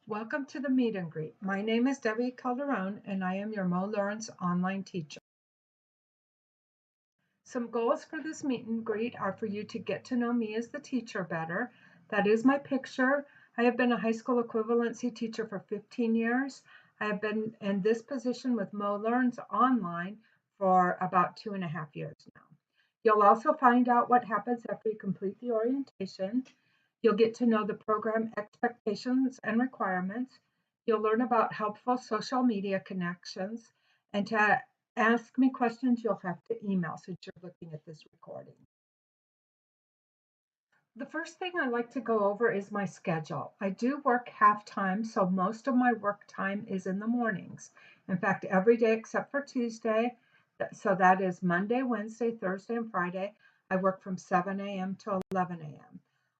Welcome to the meet and greet. My name is Debbie Calderon and I am your MOLearns online teacher. Some goals for this meet and greet are for you to get to know me as the teacher better. That is my picture. I have been a high school equivalency teacher for 15 years. I have been in this position with MOLearns online for about 2.5 years now. You'll also find out what happens after you complete the orientation. You'll get to know the program expectations and requirements. You'll learn about helpful social media connections. And to ask me questions, you'll have to email since you're looking at this recording. The first thing I like to go over is my schedule. I do work half-time, so most of my work time is in the mornings. In fact, every day except for Tuesday, so that is Monday, Wednesday, Thursday, and Friday, I work from 7 a.m. to 11 a.m.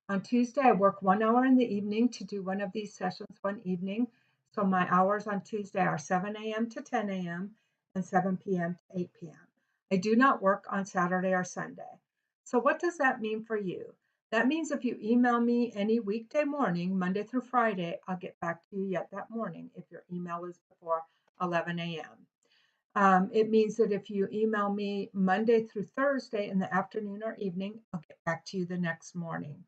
On Tuesday, I work 1 hour in the evening to do one of these sessions one evening. So my hours on Tuesday are 7 a.m. to 10 a.m. and 7 p.m. to 8 p.m. I do not work on Saturday or Sunday. So what does that mean for you? That means if you email me any weekday morning, Monday through Friday, I'll get back to you yet that morning if your email is before 11 a.m. It means that if you email me Monday through Thursday in the afternoon or evening, I'll get back to you the next morning.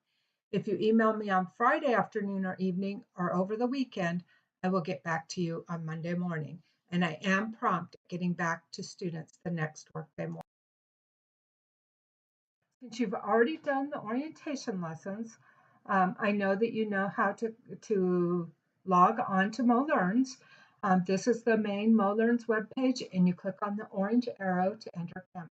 If you email me on Friday afternoon or evening or over the weekend, I will get back to you on Monday morning. And I am prompt at getting back to students the next workday morning. Since you've already done the orientation lessons, I know that you know how to log on to MOLearns. This is the main MOLearns webpage, and you click on the orange arrow to enter Canvas.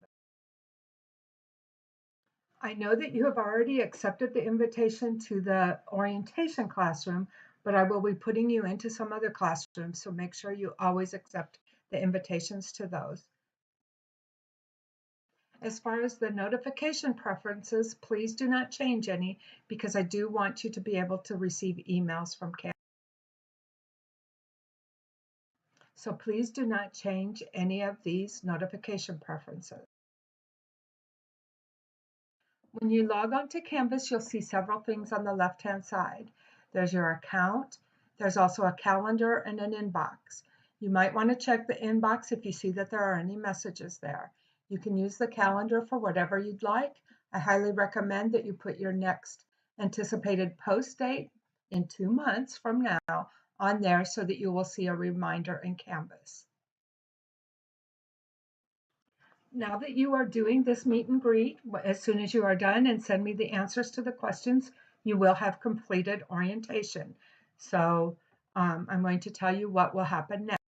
I know that you have already accepted the invitation to the orientation classroom, but I will be putting you into some other classrooms, so make sure you always accept the invitations to those. As far as the notification preferences, please do not change any because I do want you to be able to receive emails from Canvas. So please do not change any of these notification preferences. When you log on to Canvas, you'll see several things on the left-hand side. There's your account. There's also a calendar and an inbox. You might want to check the inbox if you see that there are any messages there. You can use the calendar for whatever you'd like. I highly recommend that you put your next anticipated post date in 2 months from now on there so that you will see a reminder in Canvas. Now that you are doing this meet and greet, as soon as you are done and send me the answers to the questions, you will have completed orientation. So I'm going to tell you what will happen next.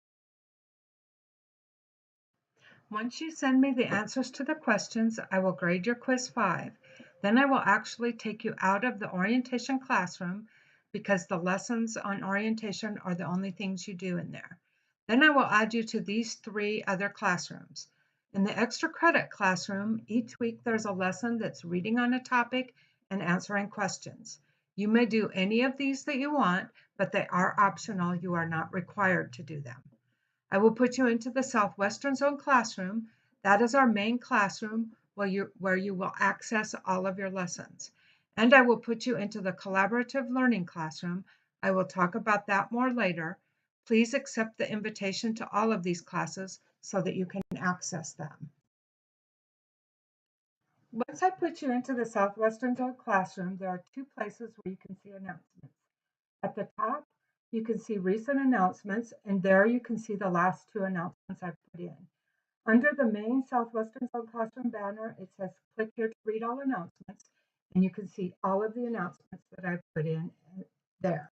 Once you send me the answers to the questions, I will grade your quiz 5. Then I will actually take you out of the orientation classroom because the lessons on orientation are the only things you do in there. Then I will add you to these 3 other classrooms. In the extra credit classroom, each week there's a lesson that's reading on a topic and answering questions. You may do any of these that you want, but they are optional. You are not required to do them. I will put you into the Southwestern Zone classroom. That is our main classroom where you will access all of your lessons. And I will put you into the Collaborative Learning classroom. I will talk about that more later. Please accept the invitation to all of these classes so that you can access them. Once I put you into the Southwestern Zone classroom, there are 2 places where you can see announcements. At the top, you can see recent announcements, and there you can see the last 2 announcements I've put in. Under the main Southwestern Zone Classroom banner, it says click here to read all announcements, and you can see all of the announcements that I've put in there.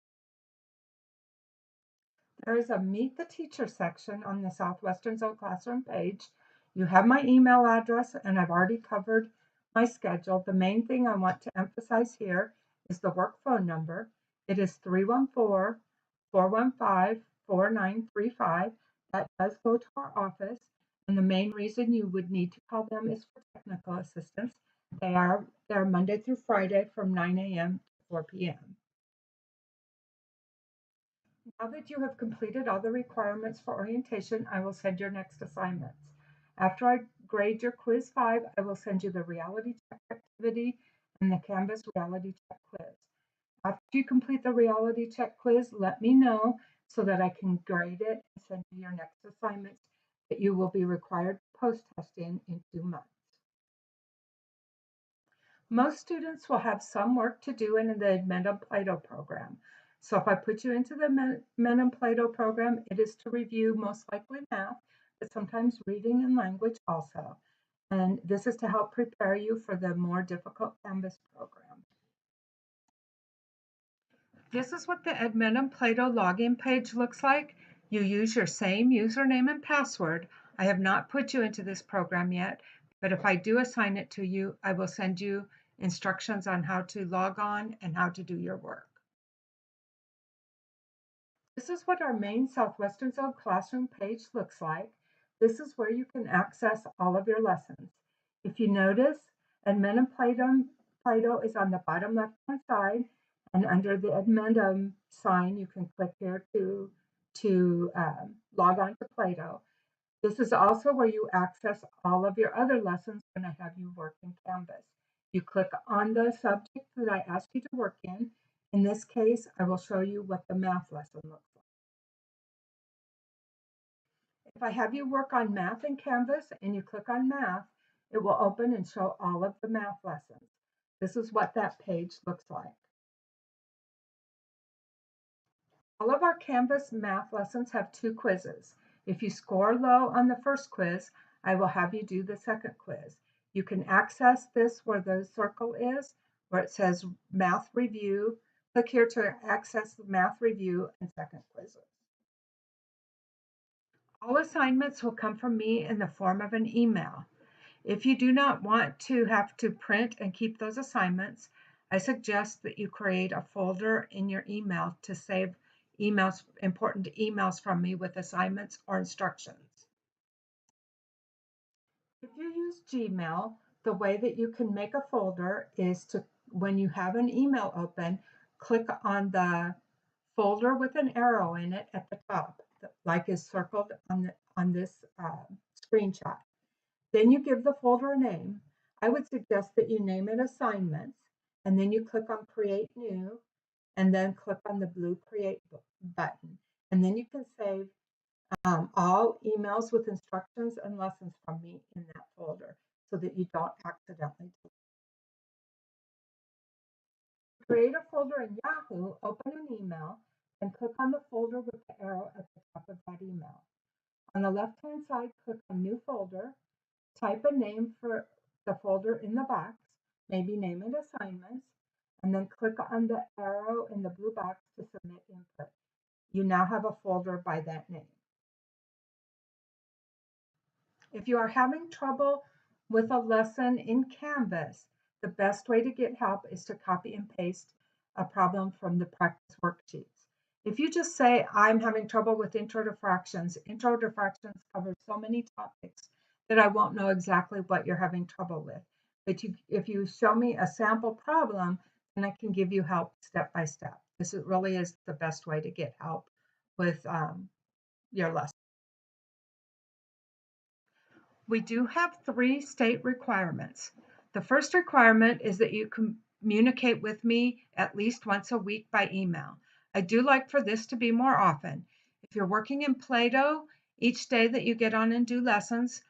There is a Meet the Teacher section on the Southwestern Zone Classroom page. You have my email address, and I've already covered my schedule. The main thing I want to emphasize here is the work phone number. It is 314-415-4935. That does go to our office, and the main reason you would need to call them is for technical assistance. They're Monday through Friday from 9 a.m. to 4 p.m. Now that you have completed all the requirements for orientation, I will send your next assignments. After I grade your quiz 5, I will send you the reality check activity and the Canvas reality check quiz. After you complete the reality check quiz, let me know so that I can grade it and send you your next assignments that you will be required to post-test in 2 months. Most students will have some work to do in the Mendham Plato program. So if I put you into the Mendham Plato program, it is to review most likely math, but sometimes reading and language also. And this is to help prepare you for the more difficult Canvas program. This is what the Mendham Plato login page looks like. You use your same username and password. I have not put you into this program yet, but if I do assign it to you, I will send you instructions on how to log on and how to do your work. This is what our main Southwestern Zone classroom page looks like. This is where you can access all of your lessons. If you notice, Mendham Plato is on the bottom left-hand side, and under the Mendham sign, you can click here to log on to Plato. This is also where you access all of your other lessons when I have you work in Canvas. You click on the subject that I ask you to work in. In this case, I will show you what the math lesson looks like. If I have you work on math in Canvas and you click on math, it will open and show all of the math lessons. This is what that page looks like. All of our Canvas math lessons have 2 quizzes. If you score low on the first quiz, I will have you do the second quiz. You can access this where the circle is, where it says Math Review. Click here to access the Math Review and second quizzes. All assignments will come from me in the form of an email. If you do not want to have to print and keep those assignments, I suggest that you create a folder in your email to save emails, important emails from me with assignments or instructions. If you use Gmail, the way that you can make a folder is to, when you have an email open, click on the folder with an arrow in it at the top, like is circled on this screenshot. Then you give the folder a name. I would suggest that you name it Assignments, and then you click on Create New, and then click on the blue Create button. And then you can save all emails with instructions and lessons from me in that folder so that you don't accidentally delete. Create a folder in Yahoo, open an email, and click on the folder with the arrow at the top of that email. On the left-hand side, click on New Folder, type a name for the folder in the box, maybe name it Assignments, and then click on the arrow in the blue box to submit input. You now have a folder by that name. If you are having trouble with a lesson in Canvas, the best way to get help is to copy and paste a problem from the practice worksheets. If you just say, I'm having trouble with Intro to Fractions covers so many topics that I won't know exactly what you're having trouble with. But if you show me a sample problem, then I can give you help step by step. This really is the best way to get help with your lesson. We do have 3 state requirements. The first requirement is that you communicate with me at least once a week by email. I do like for this to be more often. If you're working in Plato, each day that you get on and do lessons,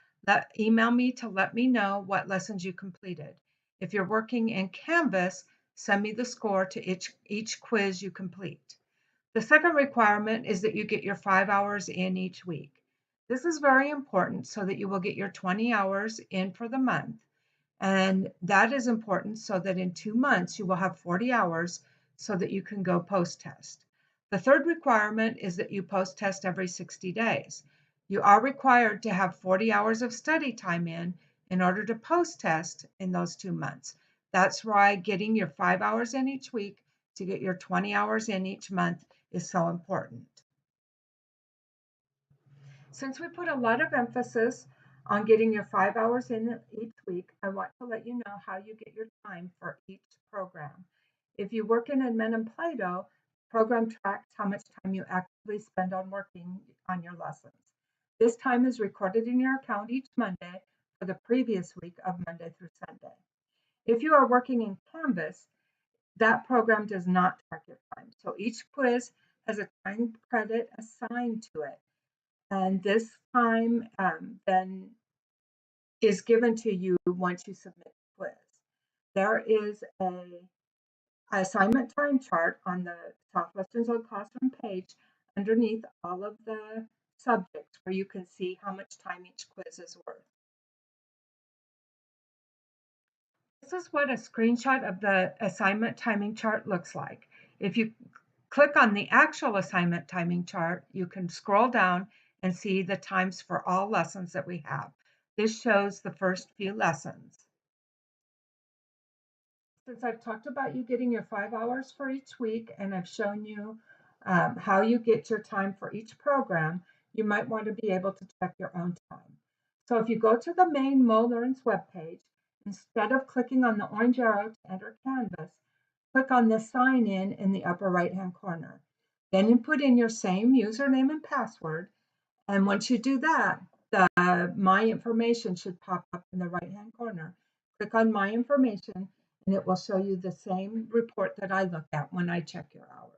email me to let me know what lessons you completed. If you're working in Canvas, send me the score to each quiz you complete. The second requirement is that you get your 5 hours in each week. This is very important so that you will get your 20 hours in for the month. And that is important so that in 2 months you will have 40 hours so that you can go post-test. The third requirement is that you post-test every 60 days. You are required to have 40 hours of study time in order to post-test in those 2 months. That's why getting your 5 hours in each week to get your 20 hours in each month is so important. Since we put a lot of emphasis on getting your 5 hours in each week, I want to let you know how you get your time for each program. If you work in Mendham Plato, program tracks how much time you actively spend on working on your lessons. This time is recorded in your account each Monday for the previous week of Monday through Sunday. If you are working in Canvas, that program does not track your time. So each quiz has a time credit assigned to it. And this time then is given to you once you submit the quiz. There is a assignment time chart on the Southwestern Zone Classroom page underneath all of the subjects where you can see how much time each quiz is worth. This is what a screenshot of the assignment timing chart looks like. If you click on the actual assignment timing chart, you can scroll down and see the times for all lessons that we have. This shows the first few lessons. Since I've talked about you getting your 5 hours for each week and I've shown you how you get your time for each program, you might want to be able to check your own time. So if you go to the main MOLearns webpage, instead of clicking on the orange arrow to enter Canvas, click on the sign in the upper right hand corner. Then you put in your same username and password. And once you do that, the My Information should pop up in the right hand corner. Click on My Information and it will show you the same report that I look at when I check your hours.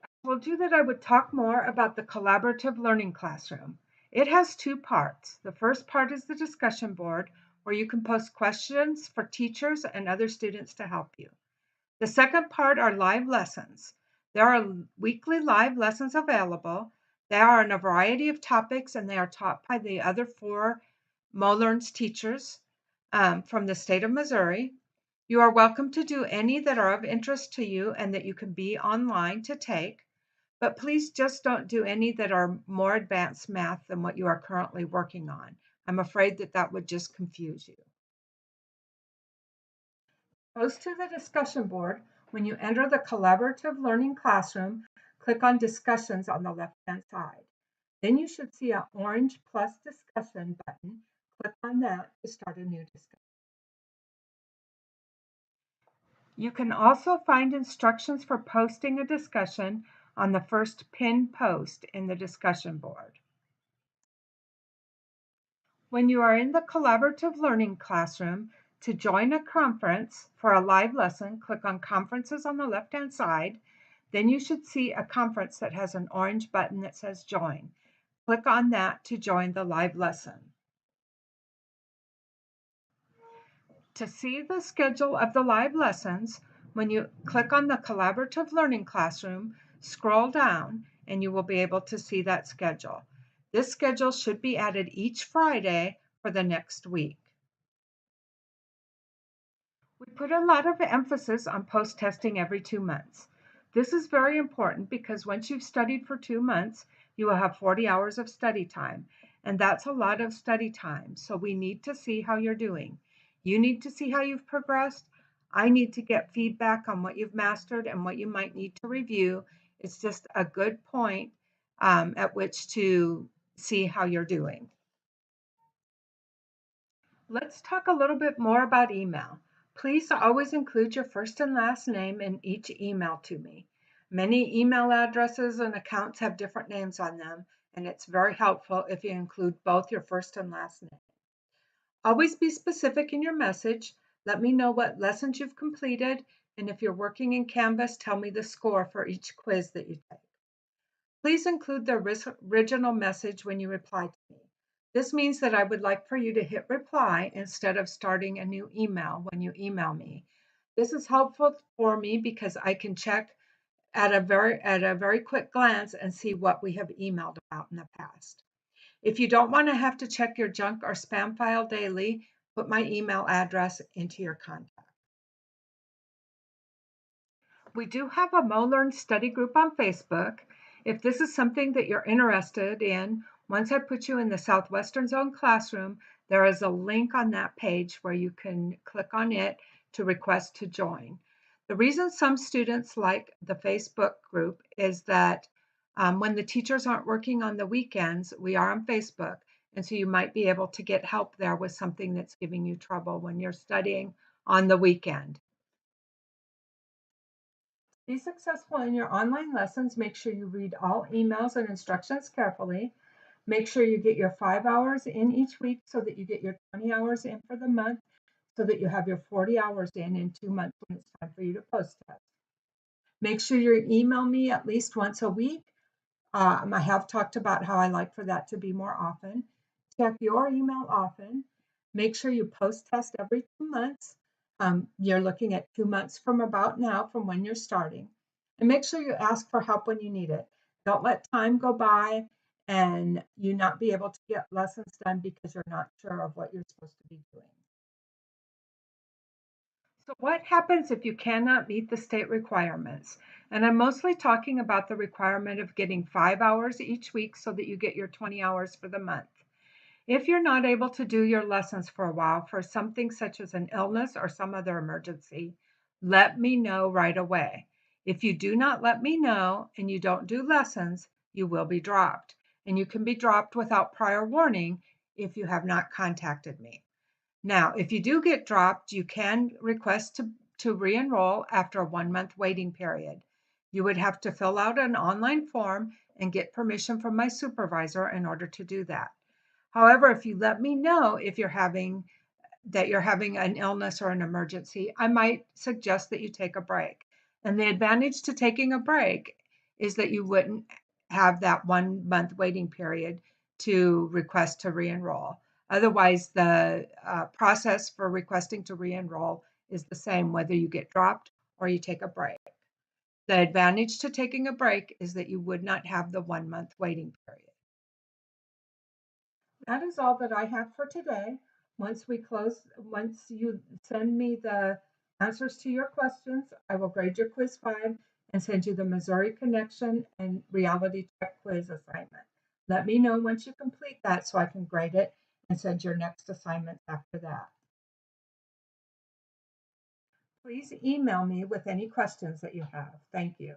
I told you that I would talk more about the collaborative learning classroom. It has two parts. The first part is the discussion board, where you can post questions for teachers and other students to help you. The second part are live lessons. There are weekly live lessons available. They are on a variety of topics and they are taught by the other 4 MOLearns teachers from the state of Missouri. You are welcome to do any that are of interest to you and that you can be online to take, but please just don't do any that are more advanced math than what you are currently working on. I'm afraid that that would just confuse you. Goes to the discussion board. When you enter the collaborative learning classroom, click on discussions on the left-hand side. Then you should see an orange plus discussion button. Click on that to start a new discussion. You can also find instructions for posting a discussion on the first pinned post in the discussion board. When you are in the collaborative learning classroom, to join a conference for a live lesson, click on Conferences on the left-hand side. Then you should see a conference that has an orange button that says Join. Click on that to join the live lesson. To see the schedule of the live lessons, when you click on the collaborative learning classroom, scroll down and you will be able to see that schedule. This schedule should be added each Friday for the next week. We put a lot of emphasis on post-testing every 2 months. This is very important because once you've studied for 2 months, you will have 40 hours of study time, and that's a lot of study time. So we need to see how you're doing. You need to see how you've progressed. I need to get feedback on what you've mastered and what you might need to review. It's just a good point at which to see how you're doing. Let's talk a little bit more about email. Please always include your first and last name in each email to me. Many email addresses and accounts have different names on them, and it's very helpful if you include both your first and last name. Always be specific in your message. Let me know what lessons you've completed, and if you're working in Canvas, tell me the score for each quiz that you take. Please include the original message when you reply to me. This means that I would like for you to hit reply instead of starting a new email when you email me. This is helpful for me because I can check at a very quick glance and see what we have emailed about in the past. If you don't want to have to check your junk or spam file daily, put my email address into your contact. We do have a MOLearns study group on Facebook. If this is something that you're interested in, once I put you in the Southwestern Zone classroom, there is a link on that page where you can click on it to request to join. The reason some students like the Facebook group is that when the teachers aren't working on the weekends, we are on Facebook, and so you might be able to get help there with something that's giving you trouble when you're studying on the weekend. Be successful in your online lessons. Make sure you read all emails and instructions carefully. Make sure you get your 5 hours in each week so that you get your 20 hours in for the month so that you have your 40 hours in 2 months when it's time for you to post-test. Make sure you email me at least once a week. I have talked about how I like for that to be more often. Check your email often. Make sure you post-test every 2 months. You're looking at 2 months from about now, from when you're starting. And make sure you ask for help when you need it. Don't let time go by and you not be able to get lessons done because you're not sure of what you're supposed to be doing. So what happens if you cannot meet the state requirements? And I'm mostly talking about the requirement of getting 5 hours each week so that you get your 20 hours for the month. If you're not able to do your lessons for a while for something such as an illness or some other emergency, let me know right away. If you do not let me know and you don't do lessons, you will be dropped. And you can be dropped without prior warning if you have not contacted me. Now, if you do get dropped, you can request to re-enroll after a 1 month waiting period. You would have to fill out an online form and get permission from my supervisor in order to do that. However, if you let me know if you're having an illness or an emergency, I might suggest that you take a break. And the advantage to taking a break is that you wouldn't have that 1 month waiting period to request to re-enroll. Otherwise, the process for requesting to re-enroll is the same whether you get dropped or you take a break. The advantage to taking a break is that you would not have the 1 month waiting period. That is all that I have for today. Once you send me the answers to your questions, I will grade your quiz 5 and send you the Missouri Connection and Reality Check quiz assignment. Let me know once you complete that so I can grade it and send your next assignments after that. Please email me with any questions that you have. Thank you.